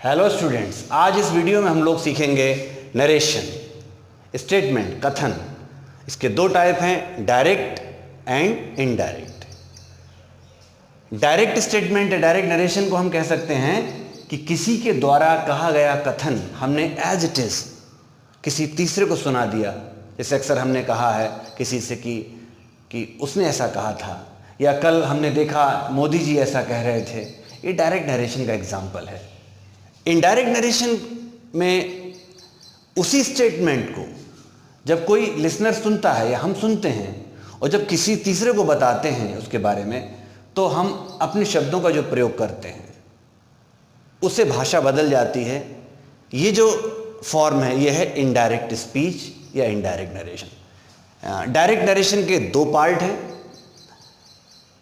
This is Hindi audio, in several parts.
हेलो स्टूडेंट्स, आज इस वीडियो में हम लोग सीखेंगे नरेशन, स्टेटमेंट, कथन। इसके दो टाइप हैं, direct and indirect. Direct statement या डायरेक्ट नरेशन को हम कह सकते हैं कि किसी के द्वारा कहा गया कथन हमने एज इट इज किसी तीसरे को सुना दिया। जैसे अक्सर हमने कहा है किसी से कि उसने ऐसा कहा था, या कल हमने देखा मोदी जी ऐसा कह रहे थे। ये डायरेक्ट नरेशन का एग्जाम्पल है। इनडायरेक्ट नरेशन में उसी स्टेटमेंट को जब कोई लिसनर सुनता है या हम सुनते हैं और जब किसी तीसरे को बताते हैं उसके बारे में, तो हम अपने शब्दों का जो प्रयोग करते हैं उससे भाषा बदल जाती है। ये जो फॉर्म है ये है इनडायरेक्ट स्पीच या इनडायरेक्ट नरेशन। डायरेक्ट नरेशन के दो पार्ट हैं।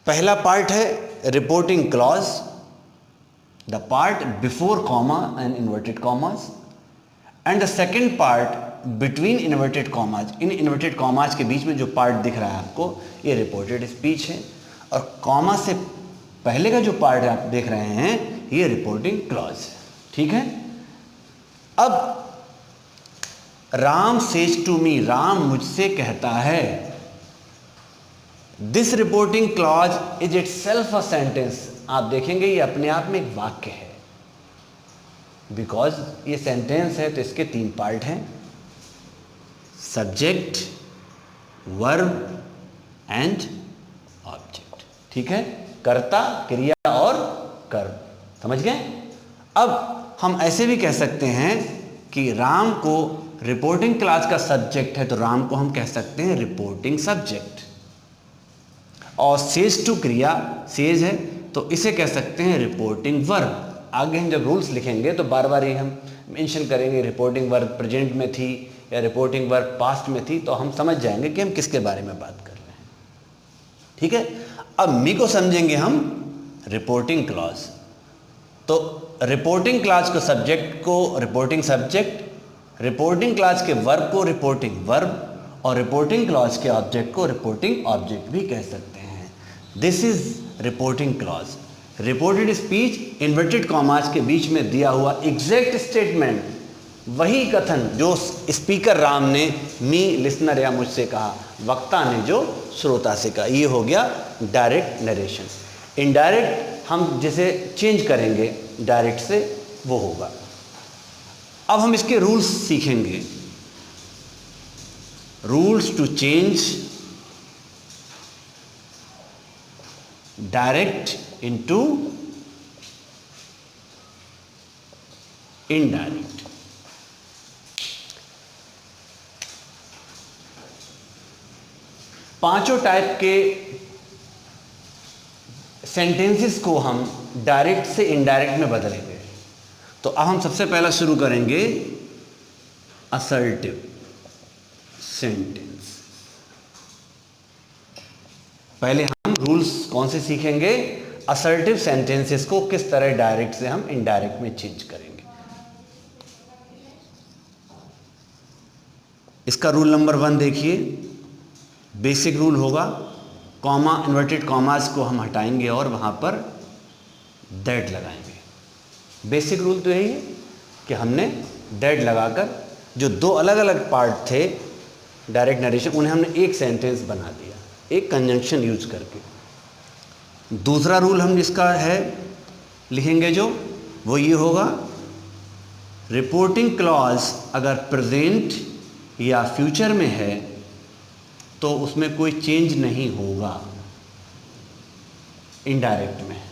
पहला पार्ट है reporting clause, the part before comma and inverted commas, and the second part between inverted commas। In inverted commas के बीच में जो part दिख रहा है आपको, ये reported speech है, और comma से पहले का जो part आप देख रहे हैं ये reporting clause है। ठीक है। अब Ram says to me, Ram मुझसे कहता है। This reporting clause is itself a sentence। आप देखेंगे ये अपने आप में एक वाक्य है, बिकॉज ये सेंटेंस है तो इसके तीन पार्ट हैं, सब्जेक्ट, वर्ब एंड ऑब्जेक्ट। ठीक है, कर्ता, क्रिया और कर्म। समझ गए। अब हम ऐसे भी कह सकते हैं कि राम को रिपोर्टिंग क्लास का सब्जेक्ट है तो राम को हम कह सकते हैं रिपोर्टिंग सब्जेक्ट, और सेज टू क्रिया सेज है तो इसे कह सकते हैं रिपोर्टिंग वर्ब। आगे हम जब रूल्स लिखेंगे तो बार बार ही हम मेंशन करेंगे रिपोर्टिंग वर्ब प्रेजेंट में थी या रिपोर्टिंग वर्ब पास्ट में थी, तो हम समझ जाएंगे कि हम किसके बारे में बात कर रहे हैं। ठीक है। अब मी को समझेंगे हम रिपोर्टिंग क्लॉज। तो रिपोर्टिंग क्लॉज को सब्जेक्ट को रिपोर्टिंग सब्जेक्ट, रिपोर्टिंग क्लॉज के वर्ब को रिपोर्टिंग वर्ब, और रिपोर्टिंग क्लॉज के ऑब्जेक्ट को रिपोर्टिंग ऑब्जेक्ट भी कह सकते हैं। This is reporting clause. Reported speech inverted commas के बीच में दिया हुआ एग्जैक्ट स्टेटमेंट, वही कथन जो स्पीकर राम ने मी लिसनर या मुझसे कहा, वक्ता ने जो श्रोता से कहा, ये हो गया डायरेक्ट नरेशन। इनडायरेक्ट हम जिसे चेंज करेंगे डायरेक्ट से, वो होगा। अब हम इसके रूल्स सीखेंगे। Rules to change direct into indirect. पांचों टाइप के सेंटेंसेस को हम डायरेक्ट से इनडायरेक्ट में बदलेंगे। तो अब हम सबसे पहला शुरू करेंगे असर्टिव सेंटेंस। पहले हम रूल्स कौन से सीखेंगे, असर्टिव सेंटेंसेस को किस तरह डायरेक्ट से हम इनडायरेक्ट में चेंज करेंगे। इसका रूल नंबर 1 देखिए। बेसिक रूल होगा, कॉमा इन्वर्टेड कॉमास को हम हटाएंगे और वहां पर दैट लगाएंगे। बेसिक रूल तो यही है कि हमने दैट लगाकर जो दो अलग अलग पार्ट थे डायरेक्ट नरेशन, उन्हें हमने एक सेंटेंस बना दिया एक कंजंक्शन यूज करके। दूसरा रूल हम जिसका है लिखेंगे जो, वो ये होगा, रिपोर्टिंग क्लॉज अगर प्रेजेंट या फ्यूचर में है तो उसमें कोई चेंज नहीं होगा इनडायरेक्ट में।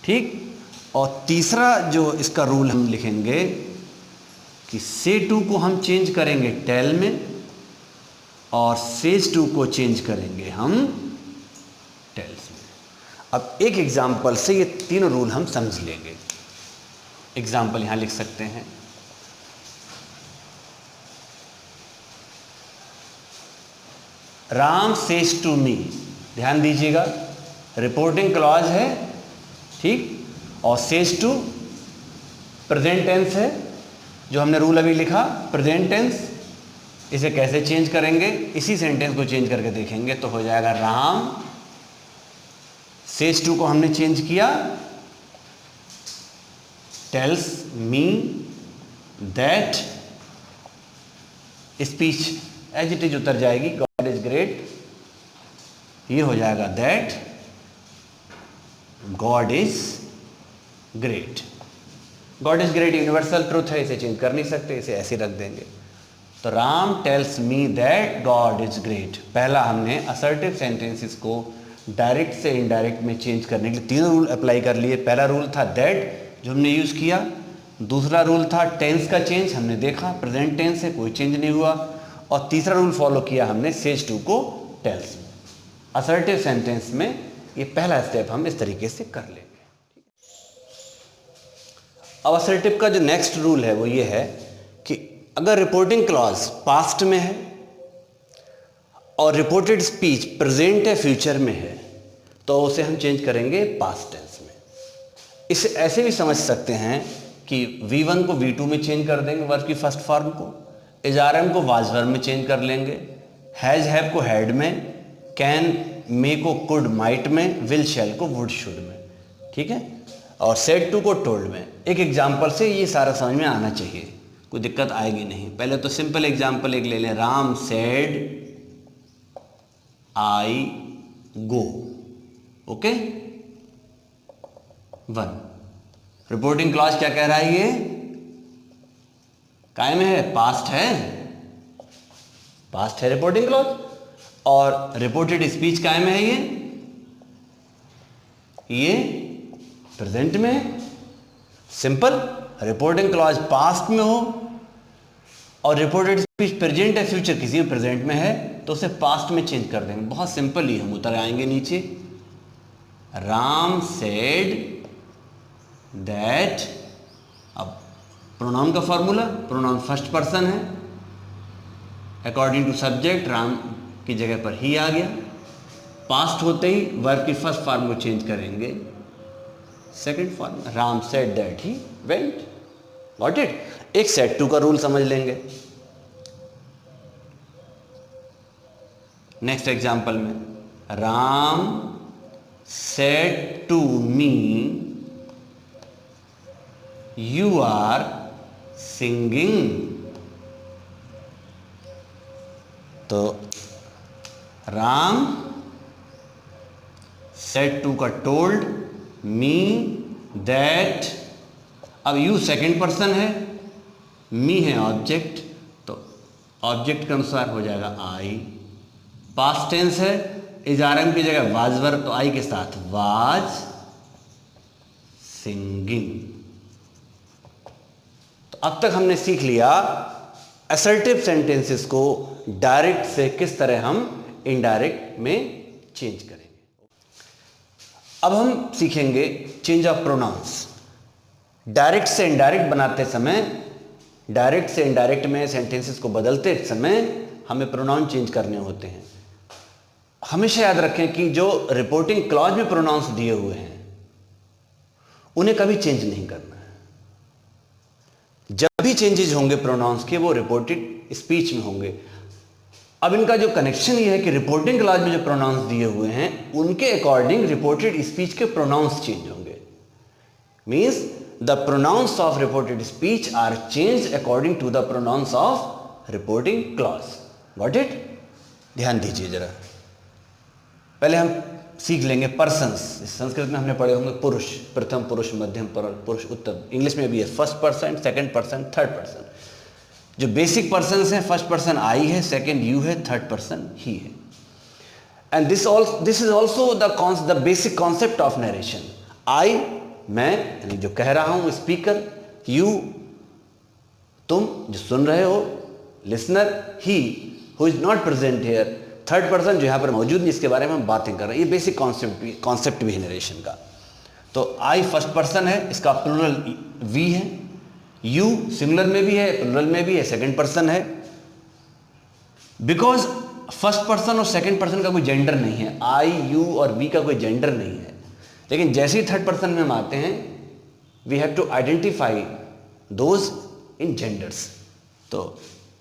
ठीक। और तीसरा जो इसका रूल हम लिखेंगे कि से टू को हम चेंज करेंगे टेल में, और सेज टू को चेंज करेंगे हम टेल्स में। अब एक एग्जाम्पल से ये तीनों रूल हम समझ लेंगे। एग्जाम्पल यहां लिख सकते हैं। राम सेज टू मी, ध्यान दीजिएगा, रिपोर्टिंग क्लॉज है, ठीक, और सेज टू प्रेजेंट टेंस है, जो हमने रूल अभी लिखा प्रेजेंट टेंस। इसे कैसे चेंज करेंगे, इसी सेंटेंस को चेंज करके देखेंगे तो हो जाएगा राम सेज टू को हमने चेंज किया tells me that, speech as it is उतर जाएगी, गॉड इज ग्रेट, ये हो जाएगा that god is great. God is great universal truth है, इसे चेंज कर नहीं सकते, इसे ऐसे रख देंगे। तो Ram tells me that god is great. पहला हमने असर्टिव सेंटेंसेस को डायरेक्ट से इनडायरेक्ट में चेंज करने के लिए तीनों रूल अप्लाई कर लिए। पहला रूल था दैट जो हमने यूज़ किया, दूसरा रूल था टेंस का चेंज, हमने देखा प्रेजेंट टेंस है, कोई चेंज नहीं हुआ, और तीसरा रूल फॉलो किया हमने सेज टू को टेल्स में। असर्टिव सेंटेंस में ये पहला स्टेप हम इस तरीके से कर लेंगे। अब असर्टिव का जो नेक्स्ट रूल है वो ये है कि अगर रिपोर्टिंग क्लॉज पास्ट में है और रिपोर्टेड स्पीच प्रेजेंट या फ्यूचर में है तो उसे हम चेंज करेंगे पास्ट टेंस में। इसे ऐसे भी समझ सकते हैं कि V1 को V2 में चेंज कर देंगे वर्ब की फर्स्ट फॉर्म को, इज RM को वाज वर्ब में चेंज कर लेंगे, हैज हैव को हैड में, कैन मे को कुड माइट में, विल शैल को वुड शुड में, ठीक है, और सेड टू को टोल्ड में। एक एग्जाम्पल से ये सारा समझ में आना चाहिए, कोई दिक्कत आएगी नहीं। पहले तो सिंपल एग्जाम्पल एक ले लें, राम सेड आई गो, ओके। 1 रिपोर्टिंग क्लॉज क्या कह रहा है, ये कायम है, पास्ट है, पास्ट है रिपोर्टिंग क्लॉज, और रिपोर्टेड स्पीच कायम है, ये प्रेजेंट में है। सिंपल, रिपोर्टिंग क्लॉज पास्ट में हो और रिपोर्टेड स्पीच प्रेजेंट या फ्यूचर किसी भी प्रेजेंट में है तो उसे पास्ट में चेंज कर देंगे। बहुत सिंपल ही, हम उतर आएंगे नीचे, राम सेड दैट, अब प्रोनाउन का फॉर्मूला, प्रोनाउन फर्स्ट पर्सन है, अकॉर्डिंग टू सब्जेक्ट राम की जगह पर ही आ गया, पास्ट होते ही वर्ब की फर्स्ट फॉर्म को चेंज करेंगे second form, Ram said that he went, got it. एक सेट टू का रूल समझ लेंगे। नेक्स्ट एग्जांपल में, Ram said to me you are singing, तो राम सेड टू का टोल्ड मी दैट, अब यू सेकंड पर्सन है, मी है ऑब्जेक्ट, तो ऑब्जेक्ट के अनुसार हो जाएगा आई। पास्ट टेंस है, इज RM की जगह वाज वर्ब, तो आई के साथ वाज सिंगिंग। तो अब तक हमने सीख लिया असर्टिव सेंटेंसेस को डायरेक्ट से किस तरह हम इनडायरेक्ट में चेंज करेंगे। अब हम सीखेंगे चेंज ऑफ प्रोनाउंस। डायरेक्ट से इनडायरेक्ट बनाते समय, डायरेक्ट से इनडायरेक्ट में सेंटेंसेस को बदलते समय हमें प्रोनाउन चेंज करने होते हैं। हमेशा याद रखें कि जो रिपोर्टिंग क्लॉज में प्रोनाउंस दिए हुए हैं उन्हें कभी चेंज नहीं करना है। जब भी चेंजेस होंगे प्रोनाउंस के वो रिपोर्टेड स्पीच में होंगे। अब इनका जो कनेक्शन ये है कि रिपोर्टिंग क्लॉज में जो प्रोनाउंस दिए हुए हैं उनके अकॉर्डिंग रिपोर्टेड स्पीच के प्रोनाउंस चेंज होंगे। Means the pronouns of reported speech are change according to the pronouns of reporting clause. Got it? ध्यान दीजिए जरा। पहले हम सीख लेंगे पर्सन्स। संस्कृत में हमने पढ़े होंगे पुरुष, प्रथम पुरुष, मध्यम पुरुष, उत्तम। इंग्लिश में भी है first person, second person, third person. जो बेसिक पर्सन्स हैं, फर्स्ट पर्सन आई है, सेकंड यू है, थर्ड पर्सन ही है। And this is also the basic concept of narration. I मैं, यानी जो कह रहा हूं, स्पीकर, यू तुम जो सुन रहे हो, listener, he who is not present here, third person जो यहाँ पर मौजूद नहीं, इसके बारे में हम बातें कर रहे हैं। ये बेसिक कॉन्सेप्ट भी है नरेशन का। तो आई फर्स्ट पर्सन है, इसका प्लूरल वी है। यू सिंगुलर में भी है, प्लूरल में भी है, सेकंड पर्सन है। बिकॉज फर्स्ट पर्सन और सेकंड पर्सन का कोई जेंडर नहीं है। आई, यू और वी का कोई जेंडर नहीं है। लेकिन जैसे ही थर्ड पर्सन में हम आते हैं, we have to identify those in genders. तो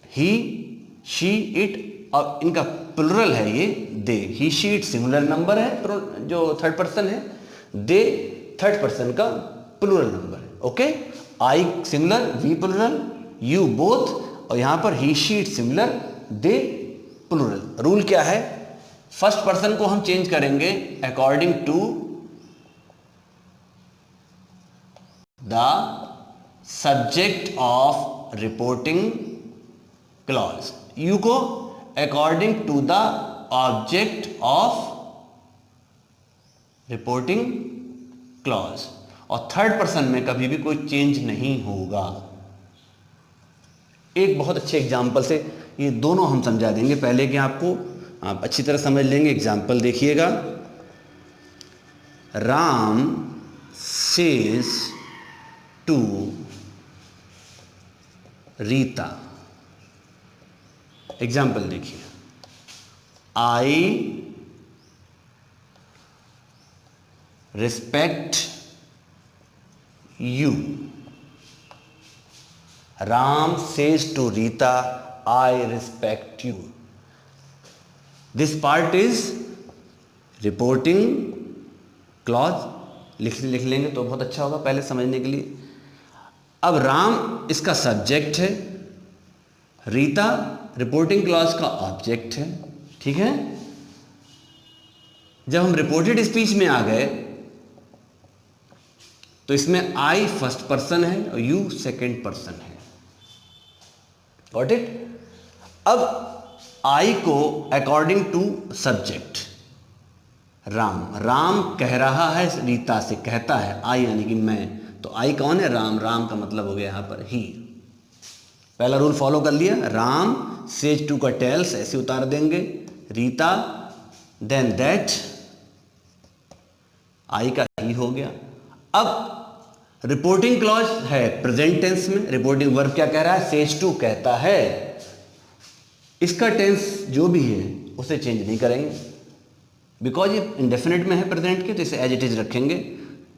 ही, शी, इट, और इनका प्लूरल है ये they. He, she, it singular number है जो थर्ड पर्सन है, दे थर्ड पर्सन का प्लूरल नंबर है। Okay? I singular, we plural, you both, और यहां पर he she it singular, they plural. Rule क्या है? फर्स्ट पर्सन को हम चेंज करेंगे according to the subject of reporting clause, you को according to the object of reporting clause, और थर्ड पर्सन में कभी भी कोई चेंज नहीं होगा। एक बहुत अच्छे एग्जाम्पल से ये दोनों हम समझा देंगे। पहले कि आपको आप अच्छी तरह समझ लेंगे। एग्जाम्पल देखिएगा, Ram says to Rita. Example देखिए, I respect you. Ram says to Rita, I respect you. This part is reporting clause. लिख लेंगे तो बहुत अच्छा होगा पहले समझने के लिए। अब राम इसका सब्जेक्ट है, रीता रिपोर्टिंग क्लॉज का ऑब्जेक्ट है। ठीक है, जब हम रिपोर्टेड स्पीच में आ गए तो इसमें आई फर्स्ट पर्सन है और यू सेकंड पर्सन है। Got it? अब आई को अकॉर्डिंग टू सब्जेक्ट राम कह रहा है रीता से, कहता है आई यानी कि मैं, तो आई कौन है? राम का मतलब हो गया यहां पर ही। पहला रूल फॉलो कर लिया। राम सेज टू का टेल्स ऐसे उतार देंगे, रीता देन दैट, आई का ही हो गया। अब रिपोर्टिंग क्लॉज है प्रेजेंट टेंस में। रिपोर्टिंग वर्ब क्या कह रहा है? सेज टू कहता है। इसका टेंस जो भी है उसे चेंज नहीं करेंगे, बिकॉज ये इंडेफिनिट में है प्रेजेंट के, तो इसे एज इट इज रखेंगे।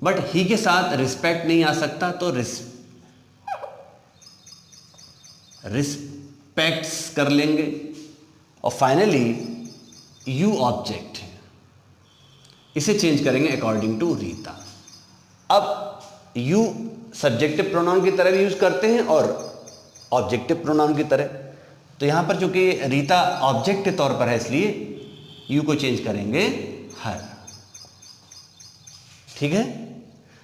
बट ही के साथ रिस्पेक्ट नहीं आ सकता, तो रिस्पेक्ट्स कर लेंगे। और फाइनली यू ऑब्जेक्ट है, इसे चेंज करेंगे अकॉर्डिंग टू रीता। अब यू सब्जेक्टिव प्रोनाउन की तरह भी यूज करते हैं और ऑब्जेक्टिव प्रोनाउन की तरह। तो यहां पर चूंकि रीता ऑब्जेक्ट के तौर पर है, इसलिए यू को चेंज करेंगे हर। ठीक है,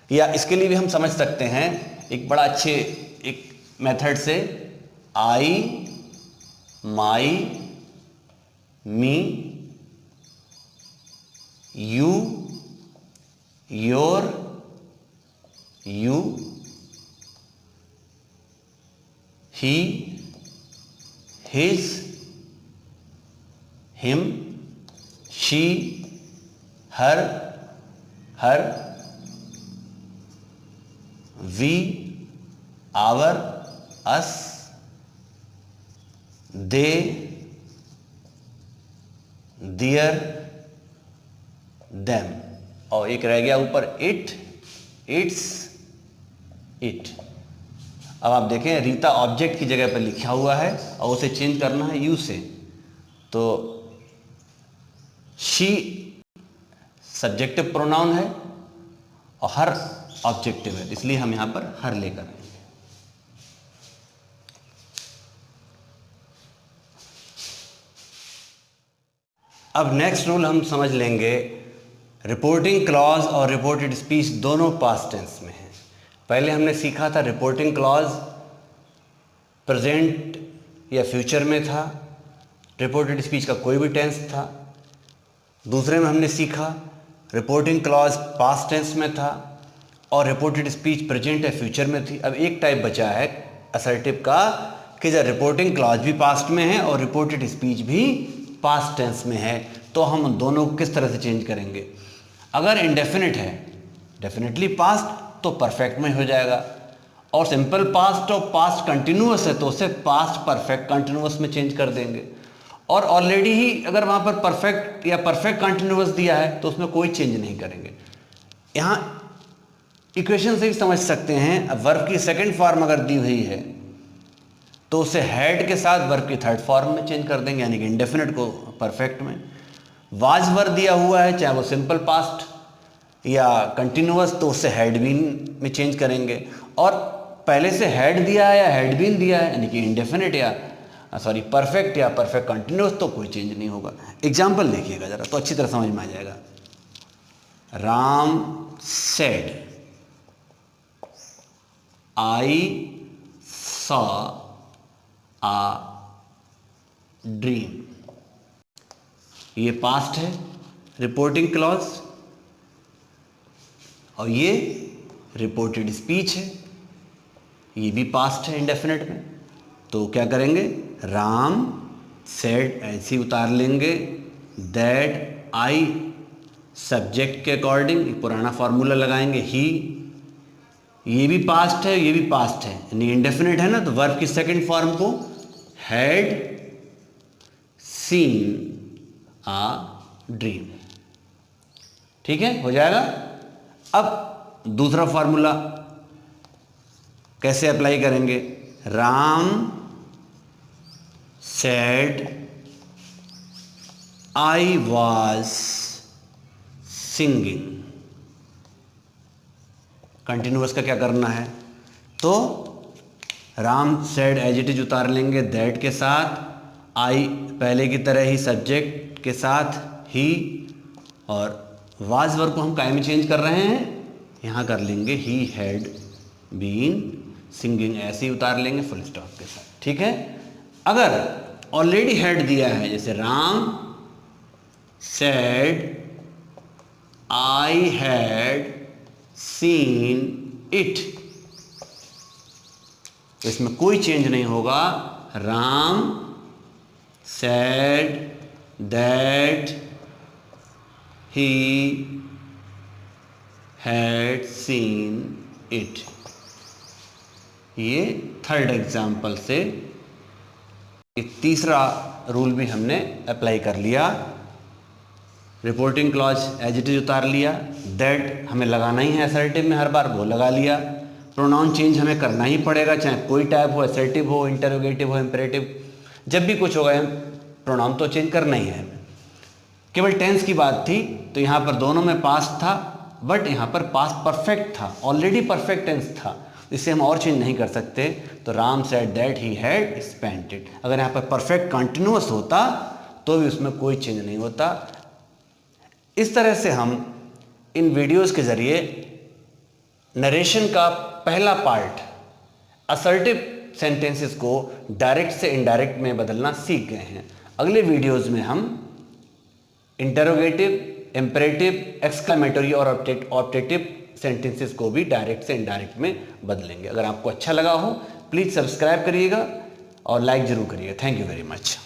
या इसके लिए भी हम समझ सकते हैं एक बड़ा अच्छे एक मेथड से, I, my, me, you, your, you, he, his, him, she, her, we, our, us, they, their, them, और एक रह गया ऊपर इट, इट्स, इट। अब आप देखें रीता ऑब्जेक्ट की जगह पर लिखा हुआ है और उसे चेंज करना है यू से, तो शी सब्जेक्टिव प्रोनाउन है और हर ऑब्जेक्टिव है, इसलिए हम यहां पर हर लेकर आएंगे। अब नेक्स्ट रूल हम समझ लेंगे। रिपोर्टिंग क्लॉज और रिपोर्टेड स्पीच दोनों पास्ट टेंस में है। पहले हमने सीखा था रिपोर्टिंग क्लॉज प्रेजेंट या फ्यूचर में था, रिपोर्टेड स्पीच का कोई भी टेंस था। दूसरे में हमने सीखा रिपोर्टिंग क्लॉज पास्ट टेंस में था और रिपोर्टेड स्पीच प्रेजेंट या फ्यूचर में थी। अब एक टाइप बचा है असर्टिव का कि जब रिपोर्टिंग क्लॉज भी पास्ट में है और रिपोर्टेड स्पीच भी पास्ट टेंस में है, तो हम दोनों को किस तरह से चेंज करेंगे। अगर इंडेफिनिट है, डेफिनेटली पास्ट, तो परफेक्ट में हो जाएगा, और सिंपल पास्ट और पास्ट कंटिन्यूअस है तो उसे पास्ट परफेक्ट कंटिन्यूअस में चेंज कर देंगे। और ऑलरेडी ही अगर वहाँ पर परफेक्ट या परफेक्ट कंटिन्यूअस दिया है तो उसमें कोई चेंज नहीं करेंगे। यहाँ इक्वेशन से भी समझ सकते हैं, वर्ब की सेकंड फॉर्म अगर दी हुई है तो उसे हैड के साथ वर्ब की थर्ड फॉर्म में चेंज कर देंगे, यानी कि इंडेफिनिट को परफेक्ट में। वाज वर्ब दिया हुआ है, चाहे वो सिंपल पास्ट या कंटिन्यूअस, तो उससे हैड बीन में चेंज करेंगे। और पहले से हैड दिया है या हैड बीन दिया है, यानी कि इंडेफिनिट या परफेक्ट या परफेक्ट कंटिन्यूअस, तो कोई चेंज नहीं होगा। एग्जाम्पल देखिएगा जरा तो अच्छी तरह समझ में आ जाएगा। Ram said I saw a dream. ये पास्ट है, रिपोर्टिंग क्लॉज, और ये रिपोर्टेड स्पीच है, ये भी पास्ट है इंडेफिनिट में। तो क्या करेंगे, राम सेड ऐसे ही उतार लेंगे, दैट आई सब्जेक्ट के अकॉर्डिंग पुराना फॉर्मूला लगाएंगे, ही, ये भी पास्ट है, ये भी पास्ट है, यानी इंडेफिनिट है ना, तो वर्ब की सेकंड फॉर्म को हैड सीन आ ड्रीम। ठीक है, हो जाएगा। अब दूसरा फॉर्मूला कैसे अप्लाई करेंगे, Ram said I was singing. Continuous का क्या करना है, तो Ram said as it is उतार लेंगे दैट के साथ, आई पहले की तरह ही सब्जेक्ट के साथ ही, और वाज वर्ब को हम काय में चेंज कर रहे हैं, यहाँ कर लेंगे ही हैड बीन सिंगिंग, ऐसे ही उतार लेंगे फुल स्टॉप के साथ। ठीक है, अगर ऑलरेडी हैड दिया है, जैसे Ram said I had seen it, तो इसमें कोई चेंज नहीं होगा। Ram said that he had seen it. ये थर्ड एग्जाम्पल से तीसरा रूल भी हमने अप्लाई कर लिया। Reporting clause as it is उतार लिया, दैट हमें लगाना ही है असर्टिव में हर बार, वो लगा लिया। प्रोनाउन चेंज हमें करना ही पड़ेगा, चाहे कोई टाइप हो, असर्टिव हो, इंटरोगेटिव हो, इंपेरेटिव, जब भी कुछ होगा प्रोनाउन तो चेंज करना ही है। केवल टेंस की बात थी, तो यहाँ पर दोनों में पास्ट था, बट यहाँ पर पास्ट परफेक्ट था, ऑलरेडी परफेक्ट टेंस था, इसे हम और चेंज नहीं कर सकते। तो Ram said that he had spent it, अगर यहाँ पर परफेक्ट कंटिन्यूअस होता तो भी उसमें कोई चेंज नहीं होता। इस तरह से हम इन वीडियोस के ज़रिए नरेशन का पहला पार्ट असर्टिव सेंटेंसेस को डायरेक्ट से इनडायरेक्ट में बदलना सीख गए हैं। अगले वीडियोस में हम इंटरोगेटिव, इम्पेरेटिव, एक्सक्लेमेटरी और ऑब्जेक्टिव सेंटेंसेस को भी डायरेक्ट से इनडायरेक्ट में बदलेंगे। अगर आपको अच्छा लगा हो प्लीज़ सब्सक्राइब करिएगा और लाइक ज़रूर करिएगा। Thank you very much.